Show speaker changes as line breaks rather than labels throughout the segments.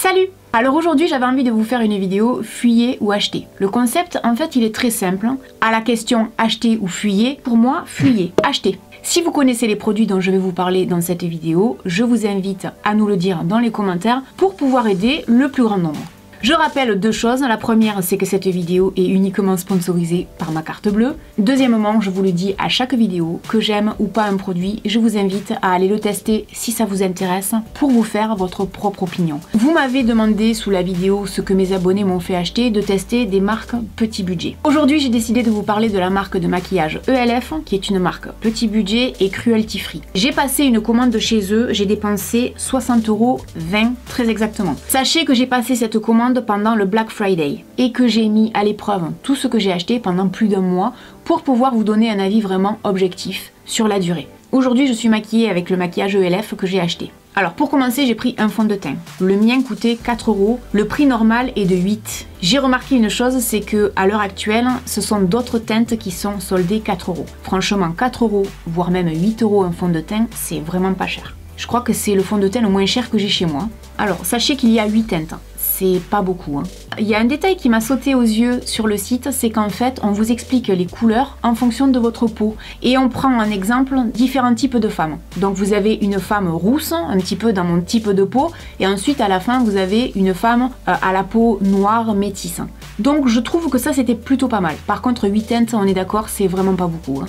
Salut! Alors aujourd'hui j'avais envie de vous faire une vidéo fuyez ou acheter. Le concept en fait il est très simple. À la question acheter ou fuyez, pour moi fuyez, achetez. Si vous connaissez les produits dont je vais vous parler dans cette vidéo, je vous invite à nous le dire dans les commentaires pour pouvoir aider le plus grand nombre. Je rappelle deux choses. La première, c'est que cette vidéo est uniquement sponsorisée par ma carte bleue. Deuxièmement, je vous le dis à chaque vidéo, que j'aime ou pas un produit, je vous invite à aller le tester si ça vous intéresse pour vous faire votre propre opinion. Vous m'avez demandé sous la vidéo ce que mes abonnés m'ont fait acheter, de tester des marques petit budget. Aujourd'hui, j'ai décidé de vous parler de la marque de maquillage ELF, qui est une marque petit budget et cruelty free. J'ai passé une commande chez eux, j'ai dépensé 60,20 € très exactement. Sachez que j'ai passé cette commande pendant le Black Friday et que j'ai mis à l'épreuve tout ce que j'ai acheté pendant plus d'un mois pour pouvoir vous donner un avis vraiment objectif sur la durée. Aujourd'hui je suis maquillée avec le maquillage ELF que j'ai acheté. Alors pour commencer j'ai pris un fond de teint. Le mien coûtait 4 €, le prix normal est de 8. J'ai remarqué une chose, c'est que à l'heure actuelle ce sont d'autres teintes qui sont soldées 4 €. Franchement 4 €, voire même 8 € un fond de teint, c'est vraiment pas cher. Je crois que c'est le fond de teint le moins cher que j'ai chez moi. Alors sachez qu'il y a 8 teintes. C'est pas beaucoup. Il y a un détail qui m'a sauté aux yeux sur le site, c'est qu'en fait on vous explique les couleurs en fonction de votre peau et on prend en exemple différents types de femmes. Donc vous avez une femme rousse, un petit peu dans mon type de peau, et ensuite à la fin vous avez une femme à la peau noire métisse. Donc je trouve que ça c'était plutôt pas mal. Par contre 8 teintes, on est d'accord, c'est vraiment pas beaucoup.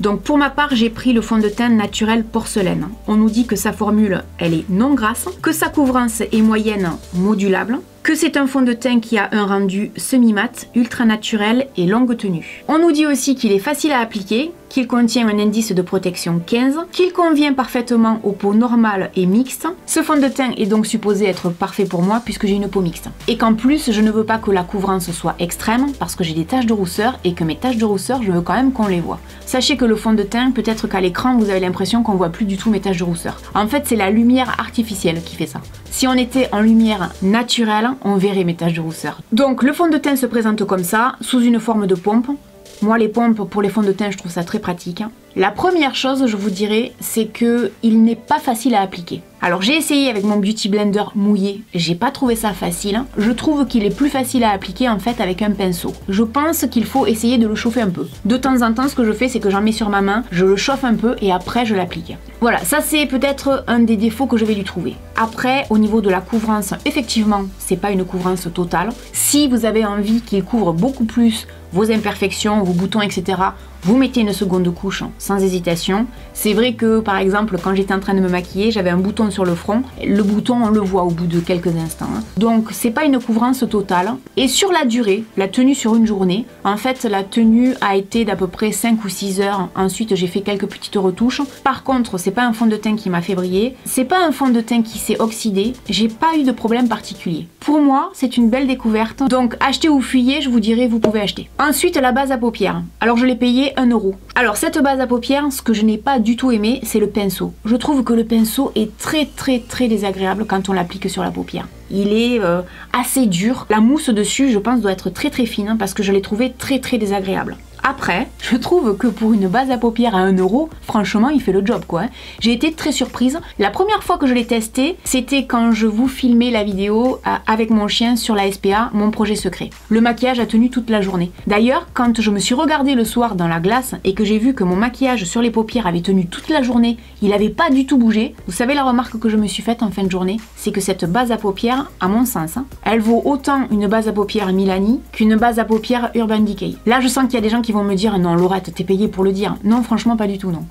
Donc pour ma part, j'ai pris le fond de teint naturel porcelaine. On nous dit que sa formule, elle est non grasse, que sa couvrance est moyenne modulable, que c'est un fond de teint qui a un rendu semi-mat, ultra naturel et longue tenue. On nous dit aussi qu'il est facile à appliquer, qu'il contient un indice de protection 15, qu'il convient parfaitement aux peaux normales et mixtes. Ce fond de teint est donc supposé être parfait pour moi puisque j'ai une peau mixte. Et qu'en plus, je ne veux pas que la couvrance soit extrême parce que j'ai des taches de rousseur et que mes taches de rousseur, je veux quand même qu'on les voit. Sachez que le fond de teint, peut-être qu'à l'écran, vous avez l'impression qu'on voit plus du tout mes taches de rousseur. En fait, c'est la lumière artificielle qui fait ça. Si on était en lumière naturelle, on verrait mes taches de rousseur. Donc le fond de teint se présente comme ça, sous une forme de pompe. Moi les pompes pour les fonds de teint je trouve ça très pratique. La première chose je vous dirais c'est que il n'est pas facile à appliquer. Alors j'ai essayé avec mon Beauty Blender mouillé, j'ai pas trouvé ça facile. Je trouve qu'il est plus facile à appliquer en fait avec un pinceau. Je pense qu'il faut essayer de le chauffer un peu. De temps en temps ce que je fais c'est que j'en mets sur ma main, je le chauffe un peu et après je l'applique. Voilà, ça c'est peut-être un des défauts que je vais lui trouver. Après au niveau de la couvrance, effectivement c'est pas une couvrance totale. Si vous avez envie qu'il couvre beaucoup plus vos imperfections, vos boutons, etc., vous mettez une seconde couche sans hésitation. C'est vrai que par exemple quand j'étais en train de me maquiller, j'avais un bouton sur le front. Le bouton on le voit au bout de quelques instants. Donc c'est pas une couvrance totale. Et sur la durée, la tenue sur une journée, en fait la tenue a été d'à peu près 5 ou 6 heures. Ensuite j'ai fait quelques petites retouches. Par contre c'est pas un fond de teint qui m'a fait briller. C'est pas un fond de teint qui s'est oxydé. J'ai pas eu de problème particulier. Pour moi c'est une belle découverte. Donc achetez ou fuyez, je vous dirais vous pouvez acheter. Ensuite la base à paupières. Alors je l'ai payé 1 €. Alors cette base à paupières, ce que je n'ai pas du tout aimé, c'est le pinceau. Je trouve que le pinceau est très désagréable quand on l'applique sur la paupière. Il est assez dur. La mousse dessus, je pense, doit être très fine parce que je l'ai trouvé très désagréable. Après, je trouve que pour une base à paupières à 1 €, franchement, il fait le job quoi. J'ai été très surprise. La première fois que je l'ai testé, c'était quand je vous filmais la vidéo avec mon chien sur la SPA, mon projet secret. Le maquillage a tenu toute la journée. D'ailleurs, quand je me suis regardée le soir dans la glace et que j'ai vu que mon maquillage sur les paupières avait tenu toute la journée, il n'avait pas du tout bougé. Vous savez la remarque que je me suis faite en fin de journée, c'est que cette base à paupières, à mon sens, elle vaut autant une base à paupières Milani qu'une base à paupières Urban Decay. Là, je sens qu'il y a des gens qui vont me dire non Laurette t'es payée pour le dire. Non franchement pas du tout non.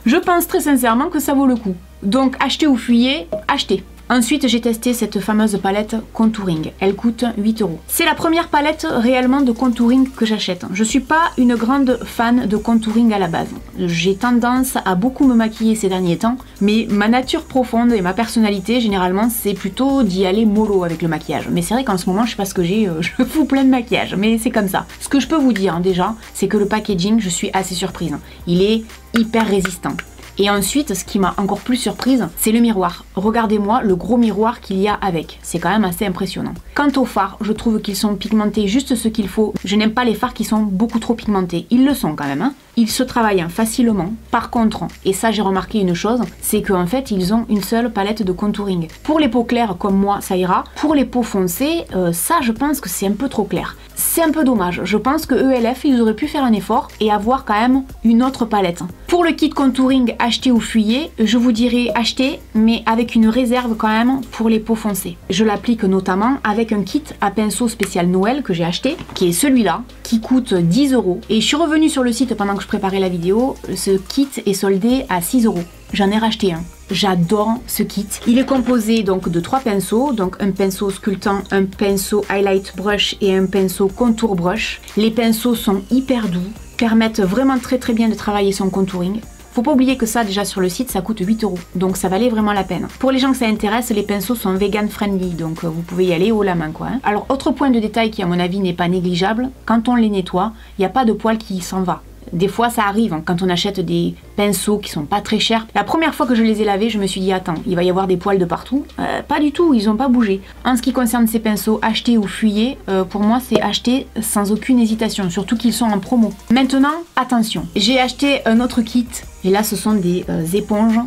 Je pense très sincèrement que ça vaut le coup. Donc achetez ou fuyez, achetez. Ensuite j'ai testé cette fameuse palette contouring, elle coûte 8 €. C'est la première palette réellement de contouring que j'achète. Je suis pas une grande fan de contouring à la base. J'ai tendance à beaucoup me maquiller ces derniers temps, mais ma nature profonde et ma personnalité généralement c'est plutôt d'y aller mollo avec le maquillage. Mais c'est vrai qu'en ce moment je sais pas ce que j'ai, je fous plein de maquillage, mais c'est comme ça. Ce que je peux vous dire déjà, c'est que le packaging je suis assez surprise. Il est hyper résistant. Et ensuite, ce qui m'a encore plus surprise, c'est le miroir. Regardez-moi le gros miroir qu'il y a avec. C'est quand même assez impressionnant. Quant aux fards, je trouve qu'ils sont pigmentés juste ce qu'il faut. Je n'aime pas les fards qui sont beaucoup trop pigmentés. Ils le sont quand même, hein. Ils se travaillent facilement. Par contre, et ça j'ai remarqué une chose, c'est qu'en fait ils ont une seule palette de contouring. Pour les peaux claires comme moi, ça ira. Pour les peaux foncées, ça je pense que c'est un peu trop clair. C'est un peu dommage. Je pense que ELF, ils auraient pu faire un effort et avoir quand même une autre palette. Pour le kit contouring acheter ou fuyer, je vous dirais acheter, mais avec une réserve quand même pour les peaux foncées. Je l'applique notamment avec un kit à pinceau spécial Noël que j'ai acheté, qui est celui-là, qui coûte 10 €. Et je suis revenue sur le site pendant que je préparais la vidéo, ce kit est soldé à 6 €. J'en ai racheté un. J'adore ce kit. Il est composé donc de 3 pinceaux, donc un pinceau sculptant, un pinceau highlight brush et un pinceau contour brush. Les pinceaux sont hyper doux, permettent vraiment très bien de travailler son contouring. Faut pas oublier que ça, déjà sur le site, ça coûte 8 €. Donc ça valait vraiment la peine. Pour les gens que ça intéresse, les pinceaux sont vegan friendly. Donc vous pouvez y aller haut la main, quoi. Alors, autre point de détail qui, à mon avis, n'est pas négligeable, quand on les nettoie, il n'y a pas de poil qui s'en va. Des fois ça arrive hein, quand on achète des pinceaux qui sont pas très chers. La première fois que je les ai lavés, je me suis dit attends, il va y avoir des poils de partout. Pas du tout, ils ont pas bougé. En ce qui concerne ces pinceaux achetés ou fuyés, pour moi c'est acheter sans aucune hésitation, surtout qu'ils sont en promo. Maintenant, attention, j'ai acheté un autre kit. Et là, ce sont des éponges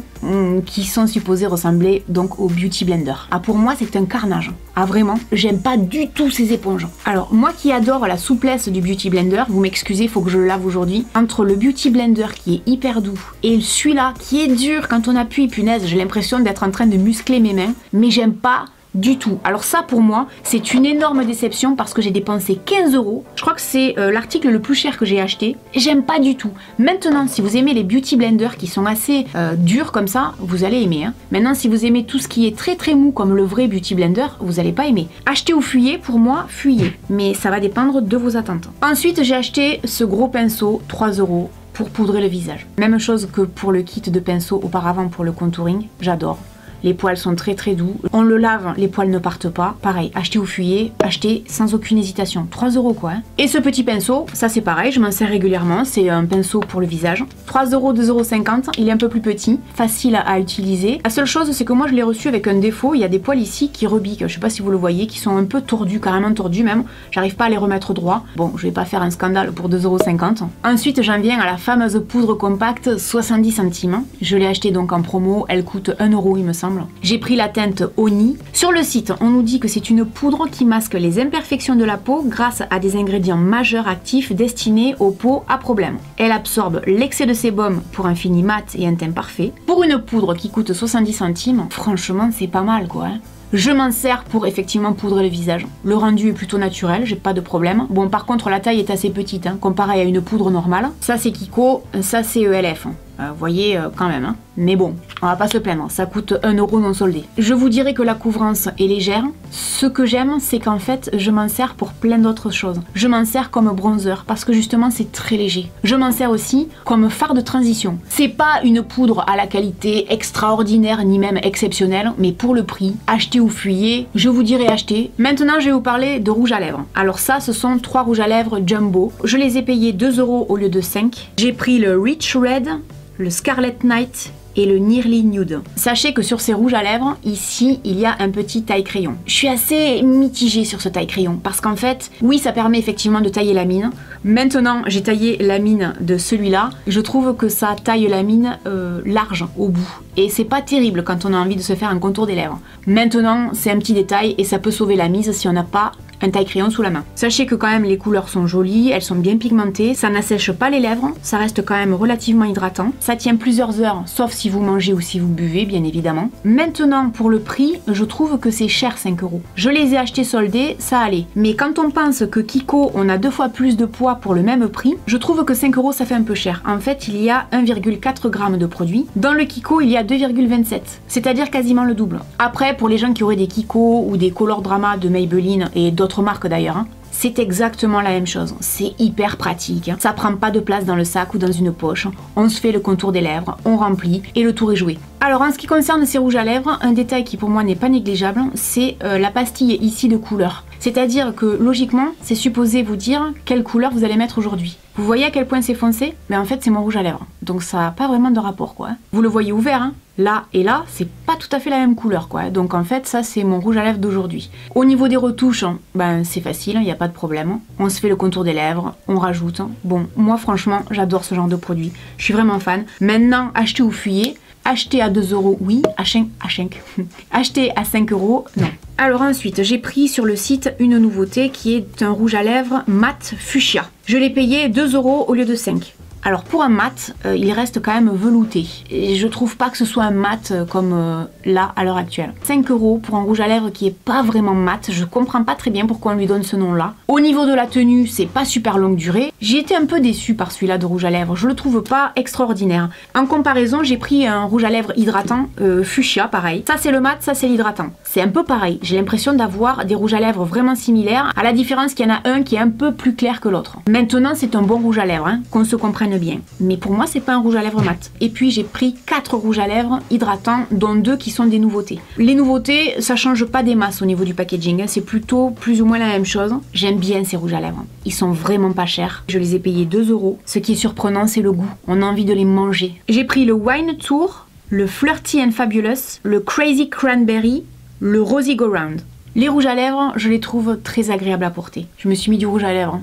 qui sont supposées ressembler donc au Beauty Blender. Ah, pour moi, c'est un carnage. Ah, vraiment, j'aime pas du tout ces éponges. Alors, moi qui adore la souplesse du Beauty Blender, vous m'excusez, il faut que je le lave aujourd'hui. Entre le Beauty Blender qui est hyper doux et celui-là qui est dur quand on appuie, punaise, j'ai l'impression d'être en train de muscler mes mains. Mais j'aime pas du tout. Alors ça pour moi c'est une énorme déception parce que j'ai dépensé 15 €. Je crois que c'est l'article le plus cher que j'ai acheté. J'aime pas du tout. Maintenant si vous aimez les beauty blenders qui sont assez durs comme ça, vous allez aimer. Hein. Maintenant si vous aimez tout ce qui est très mou comme le vrai beauty blender, vous allez pas aimer. Acheter ou fuyer, pour moi fuyez. Mais ça va dépendre de vos attentes. Ensuite j'ai acheté ce gros pinceau, 3 € pour poudrer le visage. Même chose que pour le kit de pinceau auparavant pour le contouring, j'adore. Les poils sont très doux. On le lave, les poils ne partent pas. Pareil, acheter ou fuyer, acheter sans aucune hésitation. 3 € quoi. Hein. Et ce petit pinceau, ça c'est pareil, je m'en sers régulièrement. C'est un pinceau pour le visage. 3 €, 2,50 €. Il est un peu plus petit, facile à utiliser. La seule chose, c'est que moi je l'ai reçu avec un défaut. Il y a des poils ici qui rebiquent. Je sais pas si vous le voyez, qui sont un peu tordus, carrément tordus même. J'arrive pas à les remettre droit. Bon, je vais pas faire un scandale pour 2,50 €. Ensuite, j'en viens à la fameuse poudre compacte 70 centimes. Je l'ai achetée donc en promo. Elle coûte 1 € il me semble. J'ai pris la teinte Oni. Sur le site, on nous dit que c'est une poudre qui masque les imperfections de la peau grâce à des ingrédients majeurs actifs destinés aux peaux à problème. Elle absorbe l'excès de sébum pour un fini mat et un teint parfait. Pour une poudre qui coûte 70 centimes, franchement c'est pas mal quoi. Hein. Je m'en sers pour effectivement poudrer le visage. Le rendu est plutôt naturel, j'ai pas de problème. Bon par contre la taille est assez petite, hein, comparée à une poudre normale. Ça c'est Kiko, ça c'est ELF. Vous voyez quand même, hein. Mais bon, on va pas se plaindre, ça coûte 1 € non soldé. Je vous dirais que la couvrance est légère. Ce que j'aime, c'est qu'en fait, je m'en sers pour plein d'autres choses. Je m'en sers comme bronzer, parce que justement, c'est très léger. Je m'en sers aussi comme fard de transition. C'est pas une poudre à la qualité extraordinaire, ni même exceptionnelle, mais pour le prix, acheter ou fuyer, je vous dirais acheter. Maintenant, je vais vous parler de rouge à lèvres. Alors ça, ce sont 3 rouges à lèvres Jumbo. Je les ai payés 2 € au lieu de 5. J'ai pris le Rich Red, le Scarlet Night et le Nearly Nude. Sachez que sur ces rouges à lèvres, ici, il y a un petit taille-crayon. Je suis assez mitigée sur ce taille-crayon parce qu'en fait, oui, ça permet effectivement de tailler la mine. Maintenant, j'ai taillé la mine de celui-là. Je trouve que ça taille la mine large au bout. Et c'est pas terrible quand on a envie de se faire un contour des lèvres. Maintenant, c'est un petit détail et ça peut sauver la mise si on n'a pas un taille-crayon sous la main. Sachez que quand même les couleurs sont jolies, elles sont bien pigmentées, ça n'assèche pas les lèvres, ça reste quand même relativement hydratant. Ça tient plusieurs heures, sauf si vous mangez ou si vous buvez, bien évidemment. Maintenant, pour le prix, je trouve que c'est cher 5 €. Je les ai achetés soldés, ça allait. Mais quand on pense que Kiko, on a 2 fois plus de poids pour le même prix, je trouve que 5 € ça fait un peu cher. En fait, il y a 1,4 g de produit. Dans le Kiko, il y a 2,27, c'est-à-dire quasiment le double. Après, pour les gens qui auraient des Kiko ou des Color Drama de Maybelline et d'autres marques d'ailleurs, hein, c'est exactement la même chose. C'est hyper pratique, hein. Ça prend pas de place dans le sac ou dans une poche. On se fait le contour des lèvres, on remplit et le tour est joué. Alors en ce qui concerne ces rouges à lèvres, un détail qui pour moi n'est pas négligeable, c'est la pastille ici de couleur. C'est-à-dire que logiquement, c'est supposé vous dire quelle couleur vous allez mettre aujourd'hui. Vous voyez à quel point c'est foncé? Mais en fait, c'est mon rouge à lèvres. Donc ça n'a pas vraiment de rapport, quoi. Vous le voyez ouvert, hein? Là et là, c'est pas tout à fait la même couleur, quoi. Donc en fait, ça, c'est mon rouge à lèvres d'aujourd'hui. Au niveau des retouches, ben c'est facile, il n'y a pas de problème. On se fait le contour des lèvres, on rajoute. Bon, moi, franchement, j'adore ce genre de produit. Je suis vraiment fan. Maintenant, acheter ou fuyer. Acheter à 2 €, oui. Acheter à 5 €, non. Alors ensuite, j'ai pris sur le site une nouveauté qui est un rouge à lèvres mat fuchsia. Je l'ai payé 2 € au lieu de 5. Alors pour un mat, il reste quand même velouté. Et je trouve pas que ce soit un mat comme là à l'heure actuelle. 5 € pour un rouge à lèvres qui est pas vraiment mat. Je comprends pas très bien pourquoi on lui donne ce nom-là. Au niveau de la tenue, c'est pas super longue durée. J'ai été un peu déçue par celui-là de rouge à lèvres. Je le trouve pas extraordinaire. En comparaison, j'ai pris un rouge à lèvres hydratant fuchsia, pareil. Ça c'est le mat, ça c'est l'hydratant. C'est un peu pareil. J'ai l'impression d'avoir des rouges à lèvres vraiment similaires, à la différence qu'il y en a un qui est un peu plus clair que l'autre. Maintenant, c'est un bon rouge à lèvres, hein, qu'on se comprenne bien. Mais pour moi, c'est pas un rouge à lèvres mat. Et puis, j'ai pris 4 rouges à lèvres hydratants, dont 2 qui sont des nouveautés. Les nouveautés, ça change pas des masses au niveau du packaging, hein. C'est plutôt plus ou moins la même chose. J'aime bien ces rouges à lèvres. Ils sont vraiment pas chers. Je les ai payés 2 €. Ce qui est surprenant, c'est le goût. On a envie de les manger. J'ai pris le Wine Tour, le Flirty and Fabulous, le Crazy Cranberry, le Rosy Go Round. Les rouges à lèvres, je les trouve très agréables à porter. Je me suis mis du rouge à lèvres.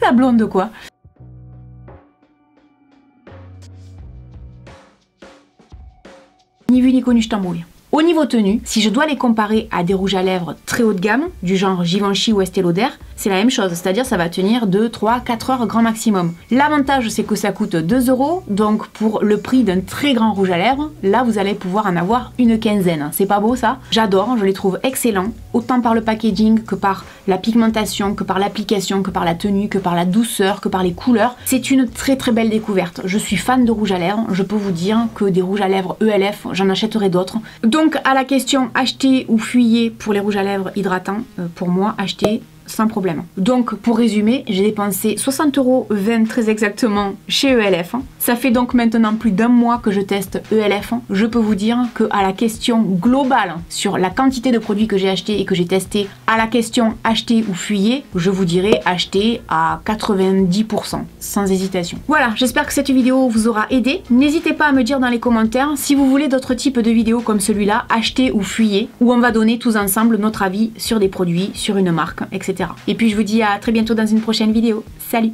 La blonde de quoi? Ni vu ni connu, je t'embrouille. Au niveau tenue, si je dois les comparer à des rouges à lèvres très haut de gamme, du genre Givenchy ou Estée Lauder, c'est la même chose, c'est-à-dire ça va tenir 2, 3, 4 heures grand maximum. L'avantage, c'est que ça coûte 2 €, donc pour le prix d'un très grand rouge à lèvres, là vous allez pouvoir en avoir une quinzaine. C'est pas beau ça? J'adore, je les trouve excellents, autant par le packaging que par la pigmentation, que par l'application, que par la tenue, que par la douceur, que par les couleurs. C'est une très très belle découverte. Je suis fan de rouge à lèvres, je peux vous dire que des rouges à lèvres ELF, j'en achèterai d'autres. Donc à la question acheter ou fuyer pour les rouges à lèvres hydratants, pour moi acheter sans problème. Donc pour résumer, j'ai dépensé 60,20 € très exactement chez ELF. Ça fait donc maintenant plus d'un mois que je teste ELF. Je peux vous dire que à la question globale sur la quantité de produits que j'ai acheté et que j'ai testé, à la question acheter ou fuyer, je vous dirais acheter à 90%, sans hésitation. Voilà, j'espère que cette vidéo vous aura aidé. N'hésitez pas à me dire dans les commentaires si vous voulez d'autres types de vidéos comme celui-là, acheter ou fuyer, où on va donner tous ensemble notre avis sur des produits, sur une marque, etc. Et puis je vous dis à très bientôt dans une prochaine vidéo. Salut!